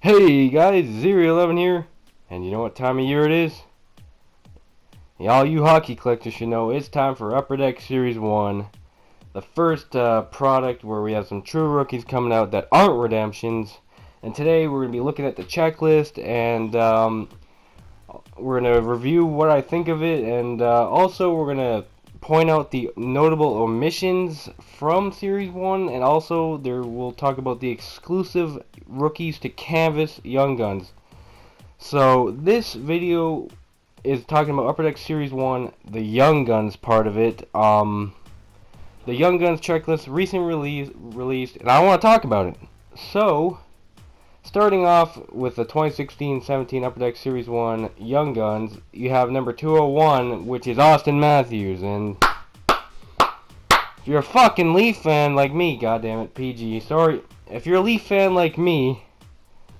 Hey guys, Zero11 here, and you know what time of year it is? All you hockey collectors should know it's time for Upper Deck Series 1, the first product where we have some true rookies coming out that aren't redemptions. And today we're going to be looking at the checklist, and we're going to review what I think of it, and also we're going to point out the notable omissions from Series 1, and also we'll talk about the exclusive rookies to canvas Young Guns. So this video is talking about Upper Deck Series 1, the Young Guns part of it. The Young Guns checklist recently released, and I want to talk about it. So, starting off with the 2016-17 Upper Deck Series 1 Young Guns, you have number 201, which is Auston Matthews. And if you're a fucking Leaf fan like me, goddammit, PG, sorry. If you're a Leaf fan like me,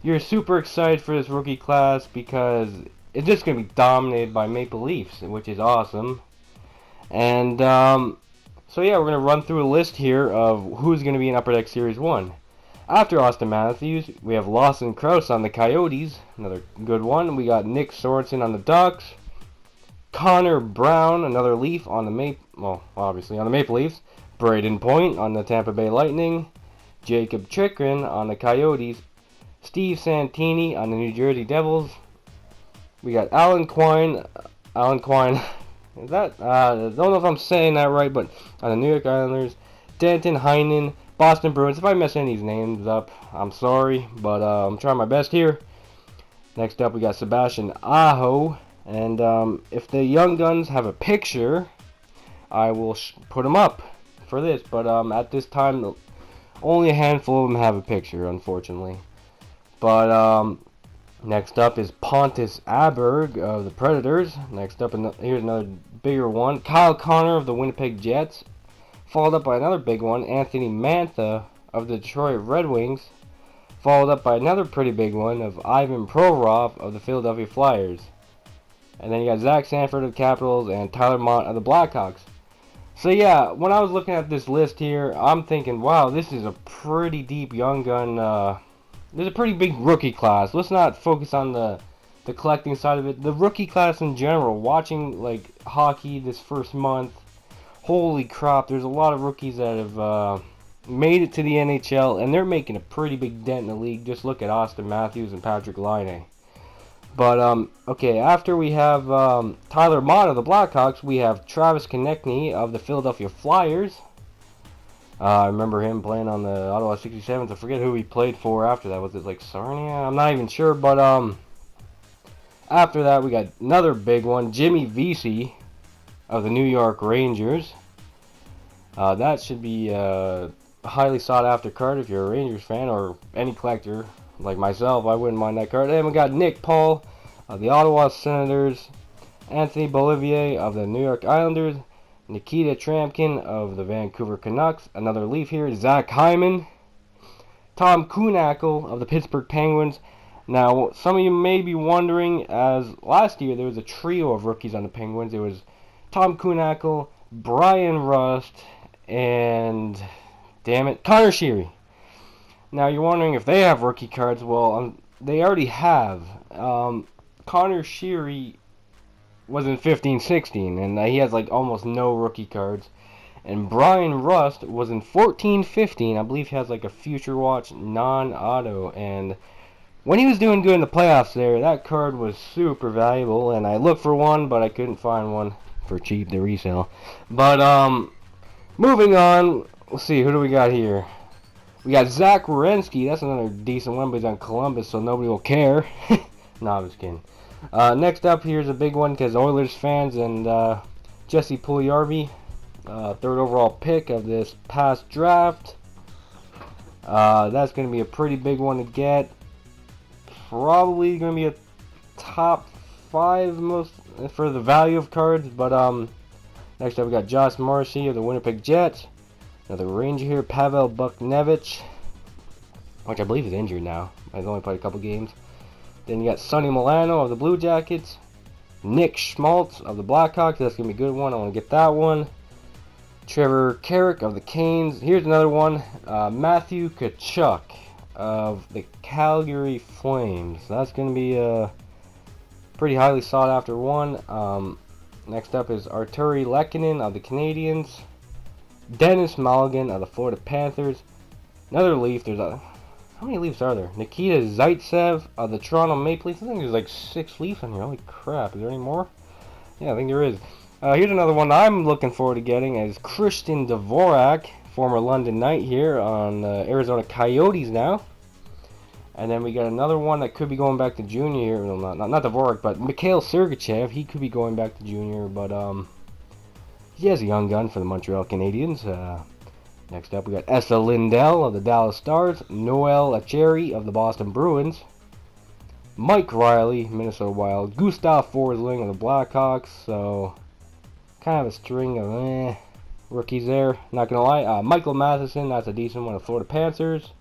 you're super excited for this rookie class because it's just going to be dominated by Maple Leafs, which is awesome. And, so yeah, we're going to run through a list here of who's going to be in Upper Deck Series 1. After Auston Matthews, we have Lawson Crouse on the Coyotes, another good one. We got Nick Sorensen on the Ducks. Connor Brown, another Leaf on the obviously on the Maple Leafs. Braden Point on the Tampa Bay Lightning. Jacob Chikrin on the Coyotes. Steve Santini on the New Jersey Devils. We got Alan Quine, is that, I don't know if I'm saying that right, but on the New York Islanders. Danton Heinen, Boston Bruins. If I mess any of these names up, I'm sorry, but I'm trying my best here. Next up, we got Sebastian Aho, and if the Young Guns have a picture, I will put them up for this, but at this time, only a handful of them have a picture, unfortunately. But next up is Pontus Aberg of the Predators. Next up, here's another bigger one. Kyle Connor of the Winnipeg Jets. Followed up by another big one, Anthony Mantha of the Detroit Red Wings. Followed up by another pretty big one of Ivan Provorov of the Philadelphia Flyers. And then you got Zach Sanford of the Capitals and Tyler Mott of the Blackhawks. So yeah, when I was looking at this list here, I'm thinking, wow, this is a pretty deep Young Gun, there's a pretty big rookie class. Let's not focus on the collecting side of it. The rookie class in general, watching like hockey this first month, holy crap, there's a lot of rookies that have made it to the NHL, and they're making a pretty big dent in the league. Just look at Auston Matthews and Patrik Laine. But, okay, after we have Tyler Mott of the Blackhawks, we have Travis Konechny of the Philadelphia Flyers. I remember him playing on the Ottawa 67s. I forget who he played for after that. Was it like Sarnia? I'm not even sure, but after that we got another big one, Jimmy Vesey of the New York Rangers. That should be a highly sought after card if you're a Rangers fan or any collector like myself. I wouldn't mind that card. And we got Nick Paul of the Ottawa Senators, Anthony Beauvillier of the New York Islanders, Nikita Trampkin of the Vancouver Canucks, another Leaf here, Zach Hyman, Tom Kuhnhackl of the Pittsburgh Penguins. Now, some of you may be wondering, as last year there was a trio of rookies on the Penguins. It was Tom Kuhnhackl, Brian Rust, and, damn it, Connor Sheary. Now, you're wondering if they have rookie cards. Well, they already have. Connor Sheary was in 15-16, and he has like almost no rookie cards. And Brian Rust was in 14-15. I believe he has like a Future Watch non-auto. And when he was doing good in the playoffs there, that card was super valuable. And I looked for one, but I couldn't find one for cheap to resell. But moving on, let's see, who do we got here? We got Zach Mariinsky. That's another decent one, but he's on Columbus, so nobody will care. No, I'm just kidding. Next up, here's a big one because Oilers fans, and Jesse Puljujarvi, third overall pick of this past draft. That's going to be a pretty big one to get. Probably going to be a top 5 most for the value of cards. But next up, we got Josh Morrissey of the Winnipeg Jets. Another Ranger here, Pavel Buchnevich, which I believe is injured now. He's only played a couple games. Then you got Sonny Milano of the Blue Jackets. Nick Schmaltz of the Blackhawks. That's going to be a good one. I want to get that one. Trevor Carrick of the Canes. Here's another one. Matthew Tkachuk of the Calgary Flames. That's going to be a pretty highly sought after one. Next up is Arturi Lehkonen of the Canadiens. Dennis Mulligan of the Florida Panthers. Another Leaf. How many Leafs are there? Nikita Zaitsev of the Toronto Maple Leafs. I think there's like 6 Leafs on here. Holy crap. Is there any more? Yeah, I think there is. Here's another one I'm looking forward to getting is Christian Dvorak, former London Knight here on Arizona Coyotes now. And then we got another one that could be going back to junior. Well, not Dvorak, but Mikhail Sergachev. He could be going back to junior, but he has a young gun for the Montreal Canadiens. Next up, we got Esa Lindell of the Dallas Stars, Noel Acciari of the Boston Bruins, Mike Riley, Minnesota Wild, Gustav Forsling of the Blackhawks. So kind of a string of rookies there. Not gonna lie. Michael Matheson, that's a decent one, of the Florida Panthers.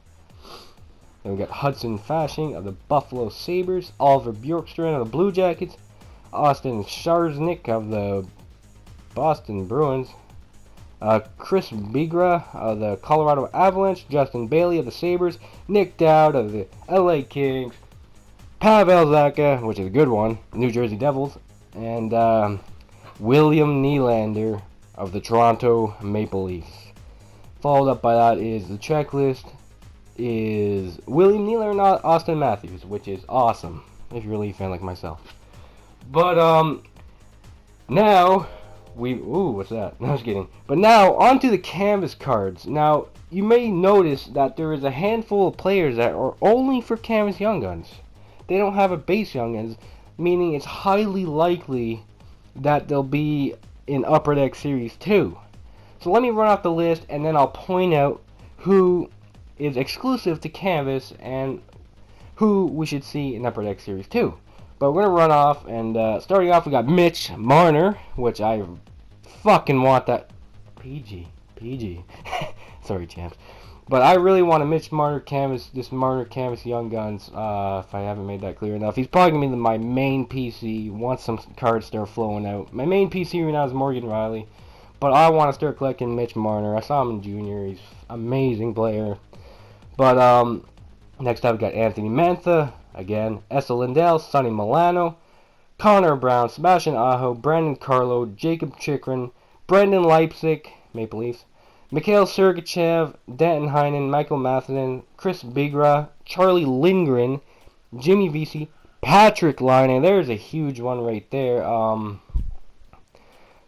Then we got Hudson Fasching of the Buffalo Sabres, Oliver Bjorkstrand of the Blue Jackets, Austin Scharznick of the Boston Bruins, Chris Bigra of the Colorado Avalanche, Justin Bailey of the Sabres, Nick Dowd of the LA Kings, Pavel Zacha, which is a good one, New Jersey Devils, and William Nylander of the Toronto Maple Leafs. Followed up by that is the checklist is William Nylander and Austin Matthews, which is awesome if you're a Leaf fan like myself. But now what's that? No, I was kidding. But now onto the canvas cards. Now you may notice that there is a handful of players that are only for canvas young guns. They don't have a base young guns, meaning it's highly likely that they'll be in Upper Deck Series 2. So let me run off the list and then I'll point out who is exclusive to canvas and who we should see in Upper Deck Series 2. But we're going to run off, and starting off we got Mitch Marner, which I fucking want that. PG. Sorry, champs. But I really want a Mitch Marner canvas, this Marner canvas young guns, if I haven't made that clear enough. He's probably going to be my main PC once some cards start flowing out. My main PC right now is Morgan Riley, but I want to start collecting Mitch Marner. I saw him in junior. He's an amazing player. But next up we got Anthony Mantha, again, Esa Lindell, Sonny Milano, Connor Brown, Sebastian Aho, Brandon Carlo, Jacob Chikrin, Brendan Leipzig, Maple Leafs, Mikhail Sergachev, Danton Heinen, Michael Matheson, Chris Bigra, Charlie Lindgren, Jimmy Vesey, Patrik Laine. There's a huge one right there.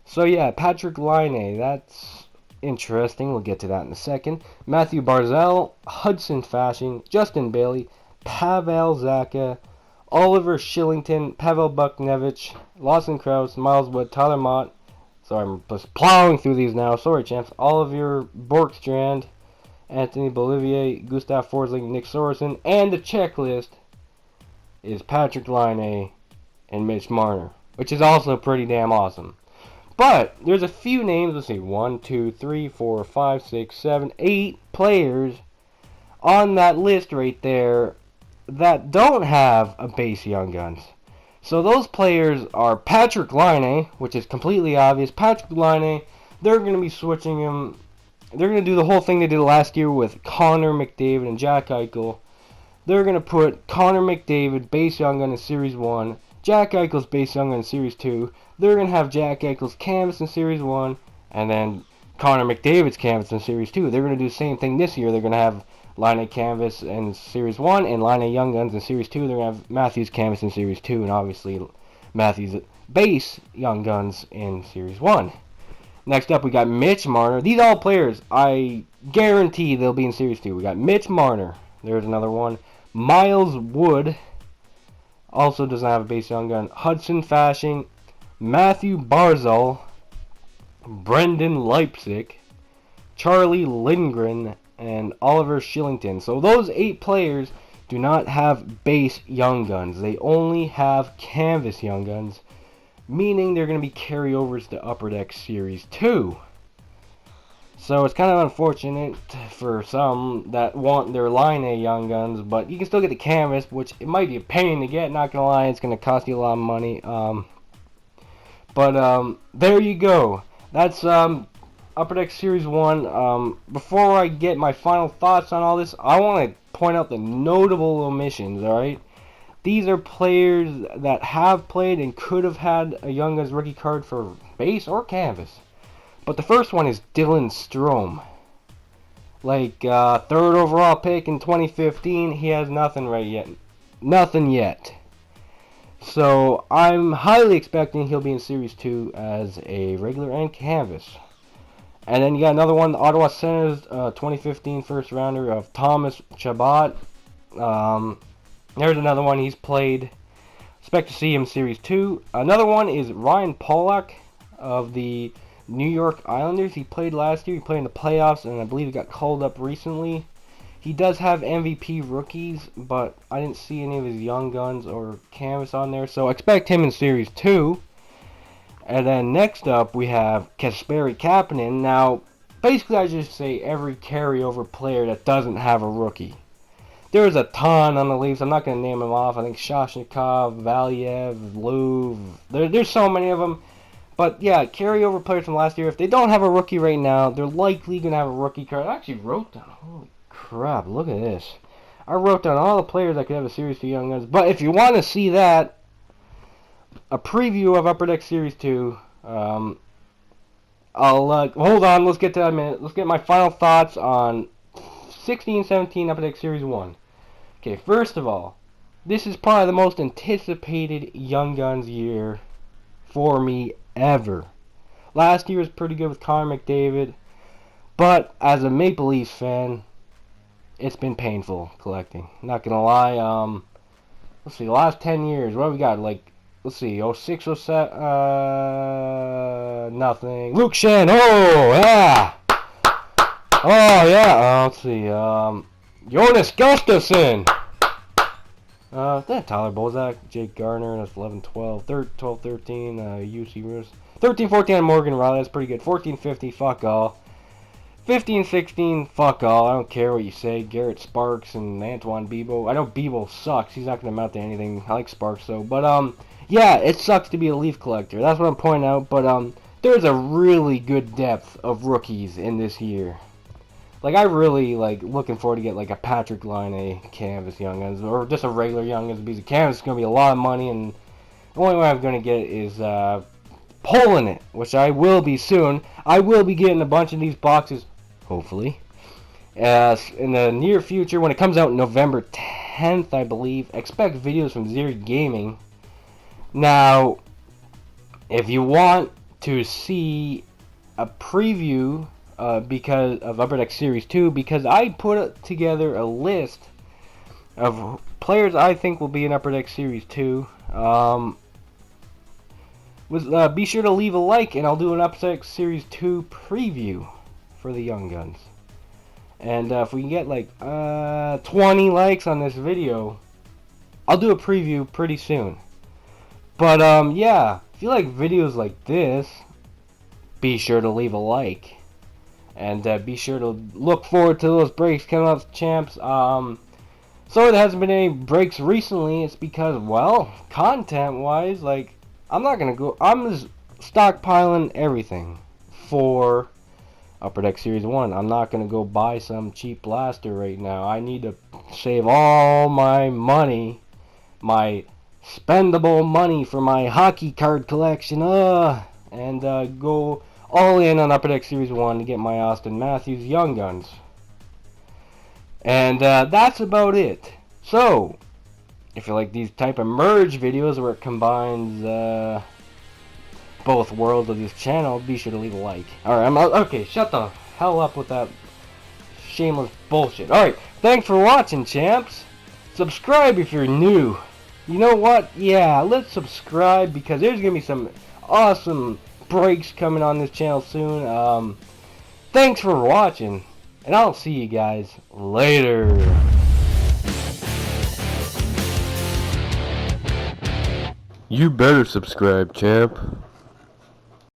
So yeah, Patrik Laine, that's interesting. We'll get to that in a second. Matthew Barzal, Hudson Fasching, Justin Bailey, Pavel Zacha, Oliver Shillington, Pavel Buchnevich, Lawson Krause, Miles Wood, Tyler Mott. So I'm just plowing through these now. Sorry, champs. Oliver Borkstrand, Anthony Bolivier, Gustav Forsling, Nick Sorensen, and the checklist is Patrik Laine and Mitch Marner, which is also pretty damn awesome. But there's a few names. Let's see, 1, 2, 3, 4, 5, 6, 7, 8 players on that list right there that don't have a base young guns. So those players are Patrik Laine, which is completely obvious. Patrik Laine, they're going to be switching him. They're going to do the whole thing they did last year with Connor McDavid and Jack Eichel. They're going to put Connor McDavid base young gun in Series 1, Jack Eichel's base young gun in Series 2. They're going to have Jack Eichel's canvas in Series 1, and then Connor McDavid's canvas in Series 2. They're going to do the same thing this year. They're going to have Laine canvas in Series 1 and Laine young guns in Series 2. They're going to have Matthews canvas in Series 2 and obviously Matthews base young guns in Series 1. Next up we got Mitch Marner. These all players, I guarantee they'll be in Series 2. We got Mitch Marner. There's another one. Miles Wood also doesn't have a base young gun. Hudson Fasching, Matthew Barzal, Brendan Leipzig, Charlie Lindgren, and Oliver Shillington. So those 8 players do not have base young guns. They only have canvas young guns, meaning they're going to be carryovers to Upper Deck Series 2. So it's kind of unfortunate for some that want their Laine young guns, but you can still get the canvas, which it might be a pain to get, not going to lie. It's going to cost you a lot of money. But there you go. That's Upper Deck Series 1. Before I get my final thoughts on all this, I want to point out the notable omissions, alright? These are players that have played and could have had a Young Guns rookie card for base or canvas. But the first one is Dylan Strome. Like, third overall pick in 2015, he has nothing right yet. Nothing yet. So, I'm highly expecting he'll be in Series 2 as a regular and canvas. And then you got another one, the Ottawa Senators 2015 first rounder of Thomas Chabot. There's another one he's played. Expect to see him Series 2. Another one is Ryan Pollock of the New York Islanders. He played last year. He played in the playoffs, and I believe he got called up recently. He does have MVP rookies, but I didn't see any of his Young Guns or canvas on there. So expect him in Series 2. And then next up, we have Kasperi Kapanen. Now, basically I just say every carryover player that doesn't have a rookie. There's a ton on the Leafs. I'm not going to name them off. I think Shashnikov, Valiev, Louvre. There's so many of them. But yeah, carryover players from last year. If they don't have a rookie right now, they're likely going to have a rookie card. I actually wrote down. Holy crap, look at this. I wrote down all the players that could have a Series 2 Young Guns. But if you want to see that, a preview of Upper Deck Series 2, hold on, let's get to that in a minute. Let's get my final thoughts on 16-17 Upper Deck Series 1. Okay, first of all, this is probably the most anticipated Young Guns year for me ever. Last year was pretty good with Connor McDavid, but as a Maple Leafs fan, it's been painful collecting. Not gonna lie. Let's see, the last 10 years, what have we got? Like, let's see, 06, 07, nothing. Luke Shen, oh yeah! Oh yeah, let's see, Jonas Gustafsson. That Tyler Bozak, Jake Gardner, that's 11-12, 12-13, UC Roos. 13-14 Morgan Riley, that's pretty good. 14-15, fuck all. 15-16, fuck all. I don't care what you say. Garrett Sparks and Antoine Bibeau. I know Bibeau sucks. He's not going to amount to anything. I like Sparks though. But, yeah, it sucks to be a Leaf collector. That's what I'm pointing out. But, there's a really good depth of rookies in this year. Like, I really, like, looking forward to get, like, a Patrik Laine canvas Young Guns, or just a regular Young Guns, because a canvas is going to be a lot of money, and the only way I'm going to get is, pulling it, which I will be soon. I will be getting a bunch of these boxes, hopefully, in the near future, when it comes out November 10th, I believe. Expect videos from Zeri Gaming. Now, if you want to see a preview because of Upper Deck Series 2, because I put together a list of players I think will be in Upper Deck Series 2. Be sure to leave a like, and I'll do an Upper Deck Series 2 preview for the Young Guns. And if we can get like 20 likes on this video, I'll do a preview pretty soon. But yeah, if you like videos like this, be sure to leave a like. And be sure to look forward to those breaks coming up, champs. Sorry there hasn't been any breaks recently. It's because, well, content-wise, like, I'm just stockpiling everything for Upper Deck Series 1. I'm not going to go buy some cheap blaster right now. I need to save all my money, my spendable money for my hockey card collection, and go all in on Upper Deck Series 1 to get my Auston Matthews Young Guns. And that's about it. So, if you like these type of merge videos where it combines both worlds of this channel, be sure to leave a like. Alright, okay, shut the hell up with that shameless bullshit. Alright, thanks for watching, champs. Subscribe if you're new. You know what? Yeah, let's subscribe, because there's going to be some awesome breaks coming on this channel soon. Thanks for watching, and I'll see you guys later. You better subscribe, champ.